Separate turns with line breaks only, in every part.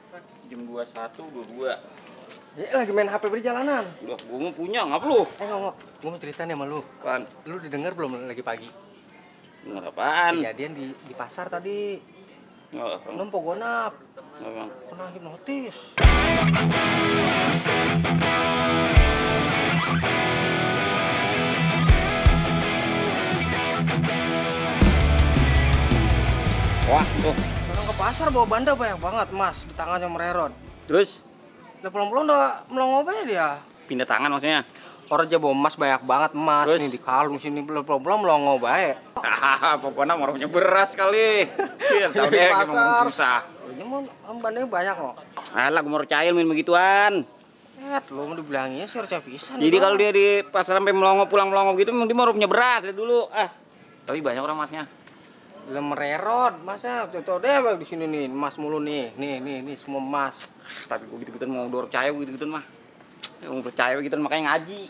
Jam 21.22.
Ya lagi main HP berjalanan.
Udah, gua mau punya, ngap lu?
Ngomong, gua mau cerita nih sama lu.
Apaan?
Lu udah denger belum lagi pagi?
Denger apaan?
Kejadian di pasar tadi.
Nggak,
Numpuk gonap.
Bang.
Kena hipnotis.
Wah, tuh.
Orang ke pasar bawa banda banyak banget, Mas, di tangannya mererot.
Terus
Udah pulang-pulang udah melongo aja dia.
pindah tangan maksudnya.
Orang aja bawa emas banyak banget, emas.
Terus?
Nih di kalung sini pulang-pulang melongo bae.
Hahaha, pokoknya mau punya beras kali. Biar tahu deh gimana susah.
Ini mau bandanya banyak kok.
Alah, gua mau percaya main begituan.
Lu mau dibilanginnya sih harus pisan.
Jadi kalau dia di pasar sampai melongo pulang melongo gitu, dia mau punya beras lihat dulu. Tapi banyak orang masnya.
Mererot, masa tuh deh di sini nih, emas mulu nih. Nih semua emas.
Tapi gua gitu-gituan mau percaya gua gitu-gituan mah. Mau percaya gitu makanya ngaji.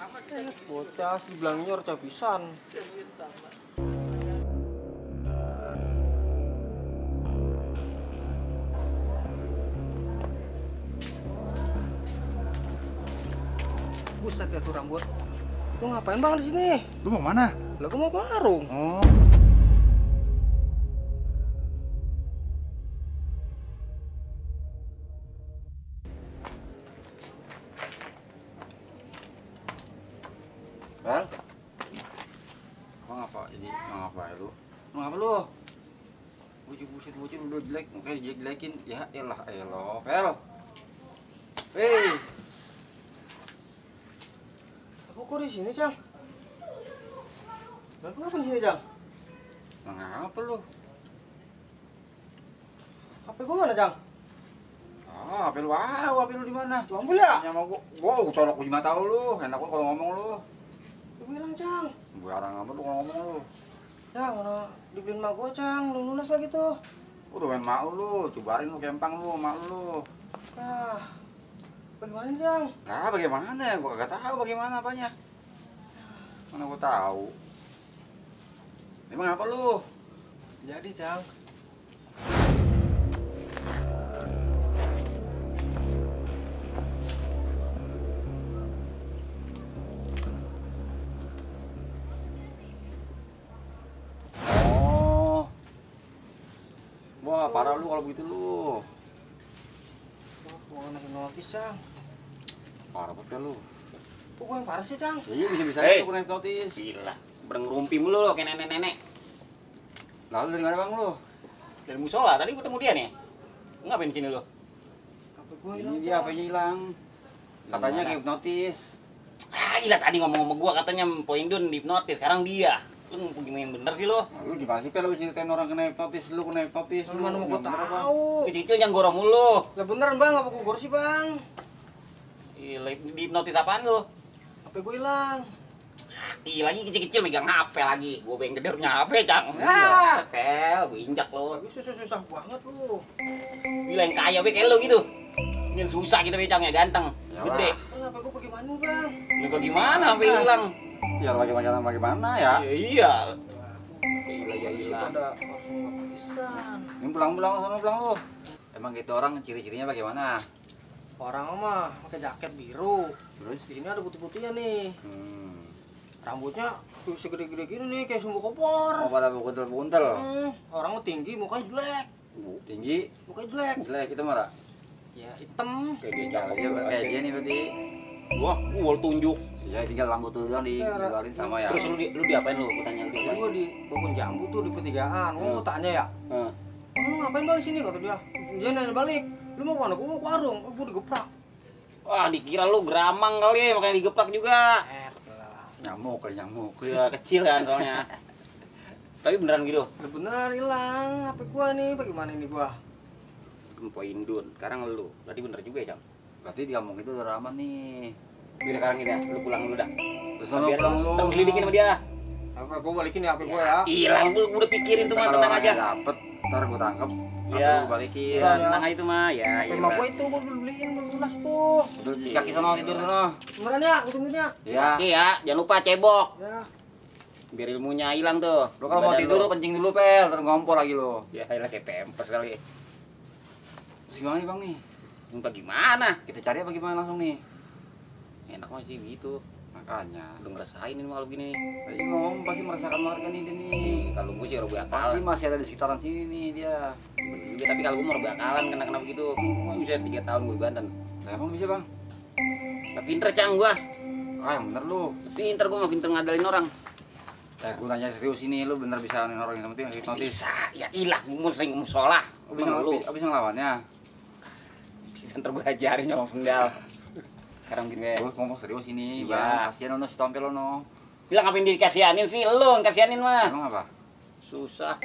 Bocah sih bilangnya harus pisan. Buset ya tuh rambut. Lu ngapain bang di sini?
Lu mau mana?
Lah gua mau ke warung.
Oh. Bel? Kok ngapa ini? Ngapain lu? Lu ngapa lu? Bucin udah jelek, makanya jelek-jelekin. Ya elah, Pel. Hei.
Aku kok di sini, Cang? Lah kenapa di sini, Cang?
Ngapa lu?
HP gua mana, Cang?
Ah, HP lu di mana?
Lu ambil ya?
Sama gua colok gua juga tahu lu. Enak gua kalau ngomong lu.
Lu bilang, Cang.
Gua arang apa lu kalau ngomong lu?
Cang, mana dibeliin mak gua, Cang. Lu lunas lagi tuh.
Udah main mak lu, cobain lu kempang lu, mak lu.
Ah, bagaimana, Cang?
Nah, bagaimana ya? Gua kagak tahu bagaimana apanya. Mana gua tahu. Emang apa lu?
Jadi, Cang.
Oh. Wah, parah lu kalau begitu lu.
Mau naikin notis, Cang.
Parah betul lu.
Kok gua yang parah sih, Cang?
Iya, bisa-bisa
Hey.
lu kena hipnotis.
Gila, berngerumpi mulu lo kayak nenek-nenek.
Lalu dari mana bang lu?
Dari musola, tadi ketemu dia nih. Ngapain di sini lo?
HP gua hilang,
Ini dia
Cang.
HP-nya hilang. Katanya
Gimana?
kayak hipnotis.
Gila tadi ngomong sama gua katanya Poindun dihipnotis, sekarang dia. Lu gimana yang bener sih lo?
Nah, lu gimana sih Pel, lu ceritain orang kena hipnotis, lu kena hipnotis.
Lu mana mau gua
yang bener, Bang.
tahu?
Kecil yang gorong mulu.
Lah beneran, Bang, apa gua gor sih, Bang?
Gila, dihipnotis apaan lo?
HP gua hilang.
Iya lagi kecil-kecil megang HP lagi. Gua pengen gede punya HP, Cang.
Iya.
Pel, gua injak lo.
Tapi susah banget lu.
Gila yang kaya be kayak lo gitu. Ini susah kita be, Cang, ya ganteng.
Ya
Gede.
Lah HP gua bagaimana, Bang?
Lu kok gimana HP hilang?
Ya bagaimana ya?
Iya. Gila ya gila.
Ada langsung pisan.
Ini pulang sana pulang lu. Emang gitu orang ciri-cirinya bagaimana?
Orang mah pakai jaket biru.
Terus?
Di sini ada putih-putihnya nih.
Hmm.
Rambutnya tuh segede-gede gini nih kayak sumbu kopor.
Oh, pada buntel-buntel.
Orangnya tinggi, mukanya jelek.
Tinggi,
Mukanya jelek.
jelek itu marah.
Ya hitam.
Kayak dia,
Ya,
Cang.
kayak dia nih berarti.
Wah, gua tunjuk.
Ya tinggal rambut tuh doang dijualin sama ya.
Terus lu diapain lu? Gua tanya lu
Jadi
diapain.
gua di Babon Jambu tuh di pertigaan. Gua tanya ya.
Heeh.
Lu ngapain bang di sini kata dia? Dia nanya balik. Lu mau kemana? Gua mau ke warung. Gua digeprak.
Wah, dikira lu geramang kali makanya digeplak juga.
Lah.
Nyamuk.
Iya, kecil kan soalnya. Tapi beneran gitu.
Udah bener hilang. HP gua nih. Bagaimana ini gua?
Poindun. Sekarang lu. Berarti bener juga ya, Cang.
Berarti di kampung itu udah aman nih.
Biar sekarang gini ya, lu pulang dulu dah.
Terus lu
Biar
pulang lu.
terus selidikin sama dia.
Apa gua balikin ya HP gua ya?
Hilang tuh, gua udah pikirin tuh mah,
Kalau
tenang
orangnya
aja.
dapet, ntar gua tangkep.
Iya.
Gua balikin.
Iya.
Tenang aja itu mah, ya.
HP
Iya.
emak gua itu gua beliin belum lunas tuh.
Udah di kaki sono tidur sono.
Beneran ya? Gua tungguin ya.
Iya.
Oke ya, jangan lupa cebok.
Ya.
Biar ilmunya hilang tuh.
Lu kalau mau
Badan
tidur
lu.
lu kencing dulu Pel, ntar ngompol lagi lu.
Ya, elah kayak pempes kali.
Terus gimana nih Bang nih?
Entah gimana.
Kita cari apa gimana langsung nih?
Enak masih gitu.
Makanya.
Belum ngerasain ini malu gini.
Tadi ngomong pasti merasakan warga nih dia nih.
Kalau gue sih orang
Pasti
bakalan.
masih ada di sekitaran sini nih dia.
Bener juga, tapi kalau gue mau bakalan kena begitu. Gue bisa 3 tahun gue Banten.
Nah, emang bisa bang?
Tapi pinter cang gua.
Ah yang bener lu.
Pinter gua mah pinter ngadalin orang.
Gue nanya serius ini, lu bener bisa nih orang yang penting hipnotis.
Bisa, ya ilah, gua sering musola.
Abis ngelawannya.
Bisa ntar gua ajarin nyolong sendal. Sekarang gini
Gue ngomong serius ini,
Iya.
bang. Kasian ono si tompel ono.
bilang ngapain dikasihanin sih, lu yang kasihanin mah.
Emang apa?
Susah.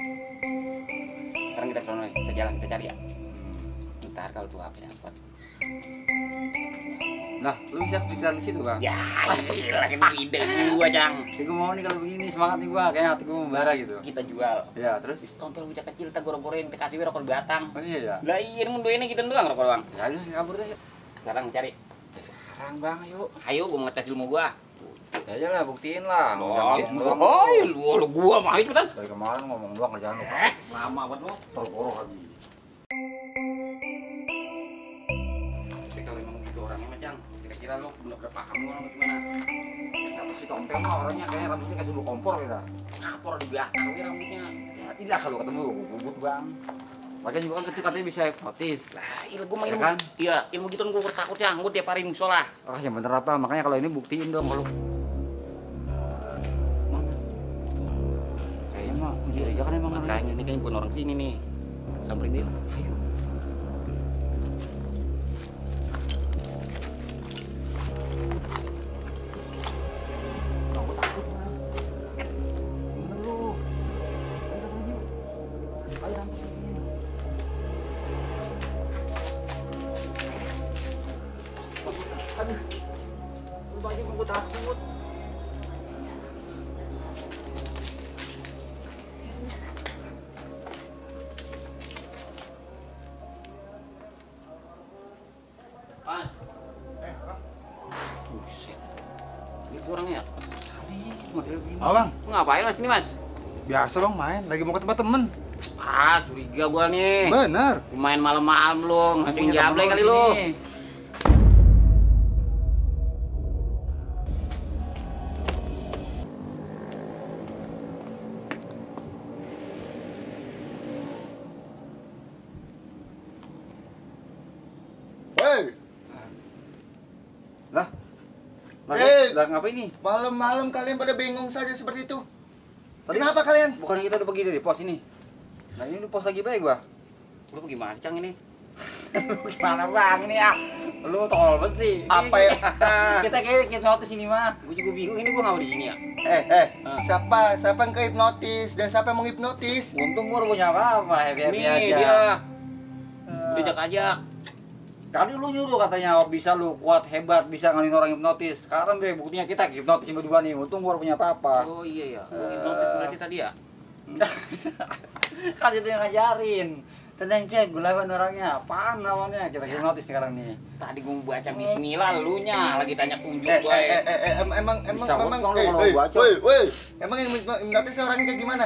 Sekarang kita sono, kita jalan, kita cari ya. Ntar kalau tuh HP dapat.
Nah, lu bisa pikiran di situ bang.
Ya, ilah ini ide gua, Cang.
Gue mau nih kalau begini semangat nih gua, kayak hati gua membara gitu.
Kita jual.
Ya terus?
Si tompel bocah kecil kita goreng-goreng, kita kasih rokok batang.
Oh iya ya.
Lah iya, mun duitnya gitu doang rokok doang.
Ya ayo kabur deh.
Sekarang cari.
Sekarang bang, ayo.
Ayo gua mau ngetes ilmu gua.
Ya aja lah, buktiin lah.
Oh,
Jangan doang.
lu gua mah itu kan.
Dari kemarin ngomong doang kerjaan lu.
Lama buat lu.
Terkorok lagi.
Tapi kalau emang gitu orangnya macam, kira-kira lu udah paham lu orang gimana?
Kata si tompel mah orangnya kayak rambutnya kayak sumbu kompor gitu.
Ngapor di belakang dia rambutnya.
Ya tidak kalau ketemu gua bubut bang. Lagian juga kan ketika katanya bisa hipnotis.
Lah, ilmu gua mah
Ya
ilmu.
kan?
Iya, ilmu gitu gua takut ya, gua tiap hari musola.
Ah yang bener apa? Makanya kalau ini buktiin dong kalau. Mana? Kayaknya mah dia aja kan emang.
Makanya ini kan bukan orang sini nih. Samperin dia.
Ayo. Aku takut bang. Bener lu. Kita pergi yuk. Ayo rambut ini. Aduh. Lu banyak aku takut.
Mas. Buset. Ini orangnya.
Abang,
Lu ngapain Mas ini, Mas?
biasa bang main, lagi mau ke tempat temen.
Ah, curiga gua nih.
Bener.
Lu main malam-malam lu, ngacung jablay kali lu.
Hei,
Lah, lah ngapain nih?
malam-malam kalian pada bengong saja seperti itu.
Tadi
Kenapa kalian?
bukan kita udah pergi dari pos ini. Nah ini lu pos lagi baik gua.
Lu gimana, Cang ini?
Gimana bang ini ya? Lu tolol banget sih.
Apa ya?
Kita kayak hipnotis ini mah.
Gua juga bingung ini gua ngapa di sini ya?
Siapa yang kehipnotis dan siapa yang mau hipnotis?
Untung gua punya apa-apa, happy-happy
Nih
aja.
dia. Diajak-ajak.
Tadi lu nyuruh katanya oh, bisa lu kuat hebat bisa ngalin orang hipnotis. Sekarang deh buktinya kita hipnotis berdua nih. Untung gua punya apa-apa.
Oh iya ya. Gua hipnotis berarti tadi ya.
Kasih itu yang ngajarin. Tenang cek, gue lawan orangnya. Apaan namanya? Kita hipnotis sekarang nih.
Tadi gua mau baca bismillah, lu nya lagi tanya kunjung gue.
Emang
Bisa
emang
ngomong lu kalau baca.
emang yang hipnotis orangnya kayak gimana?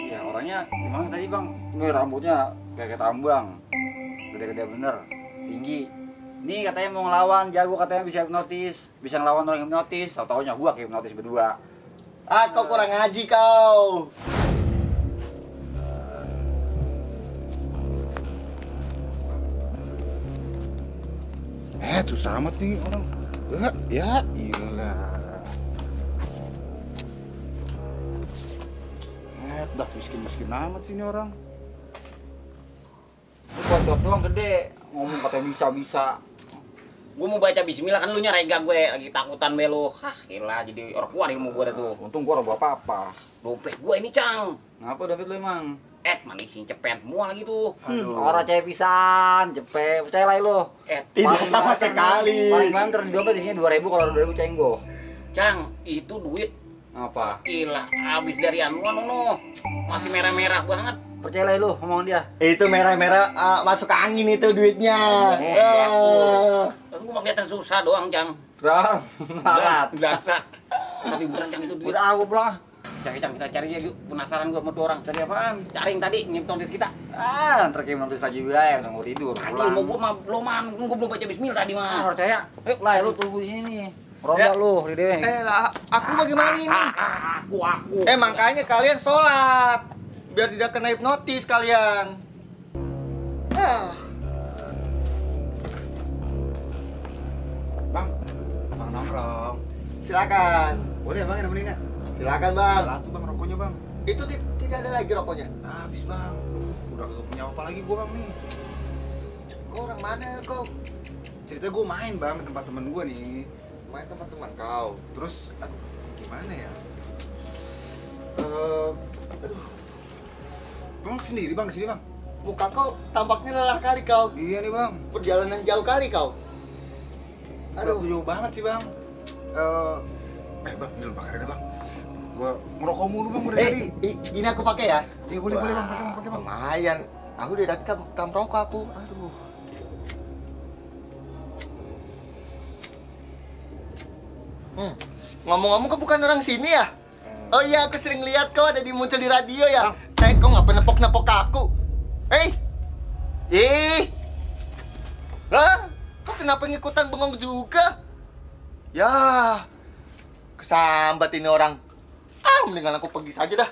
Ya orangnya gimana tadi bang? Ini rambutnya kayak tambang. Gede-gede bener. Tinggi. Nih katanya mau ngelawan, jago katanya bisa hipnotis. Bisa ngelawan orang hipnotis. Tau-taunya gua kayak hipnotis berdua.
Ah, kau kurang ngaji kau. Susah amat nih orang. Ya ilah. Dah miskin-miskin amat sih ini orang.
Lu buat doang gede. Ngomong katanya bisa-bisa.
Gua mau baca bismillah kan lu nya rega gue lagi takutan melu. Hah, gila jadi orang keluar ilmu gua dah tuh.
Untung gua ora apa-apa.
Dompet gua ini, Cang.
Ngapa David lu emang?
Manisi cepet mual lagi tuh.
Orang cewek pisan, cepet. Percaya lah lu.
Tidak sama sekali.
Paling banter di dompet di sini 2.000 kalau 2.000 cenggo.
Cang, itu duit
Apa?
gila habis dari anuan no. Masih merah-merah banget.
Percaya lah lu omongan dia.
Itu merah-merah masuk angin itu duitnya.
Kan gua mau kelihatan susah doang, Cang.
Bang, lalat.
Dasar. Tapi beneran Cang itu duit.
Udah aku pulang.
Kita cari aja yuk. Penasaran gua sama dua orang.
Cari apaan?
Cari yang tadi nyimpen notis kita.
Ntar kayak notis lagi wilayah, udah mau tidur.
Tadi mau gua mah gua belum baca bismillah tadi mah.
Percaya?
Ayo.
Lah, lu tunggu di sini nih. Ronda
Ya.
lu, di dewe.
Lah, aku bagaimana ini?
Aku.
Makanya kalian sholat. Biar tidak kena hipnotis kalian.
Bang, bang nongkrong.
Silakan.
Boleh bang yang nemeninnya?
Silakan, Bang.
Satu bang rokoknya bang.
Itu tidak ada lagi rokoknya.
Habis bang. Udah gak punya apa lagi gua bang nih.
Kau orang mana kau?
Cerita gua main bang ke tempat temen gua nih.
Main teman-teman kau.
Terus, aduh, gimana ya? Aduh. Bang sendiri bang, sini bang.
Muka kau tampaknya lelah kali kau.
Iya nih bang.
Perjalanan jauh kali kau.
Aduh, jauh banget sih bang. Bang, ini lu bakar aja bang. Gua ngerokok mulu bang udah tadi.
Ini aku pakai ya.
Iya boleh boleh bang, pakai bang.
Lumayan. Aku udah dekat tam rokok aku. Aduh. Ngomong-ngomong kau bukan orang sini ya? Oh iya, aku sering lihat kau ada muncul di radio ya. Kau ngapa nepok-nepok aku? Kau kenapa ngikutan bengong juga? Ya, kesambat ini orang. Mendingan aku pergi saja dah.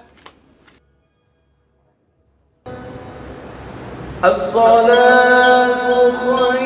الصلاة خير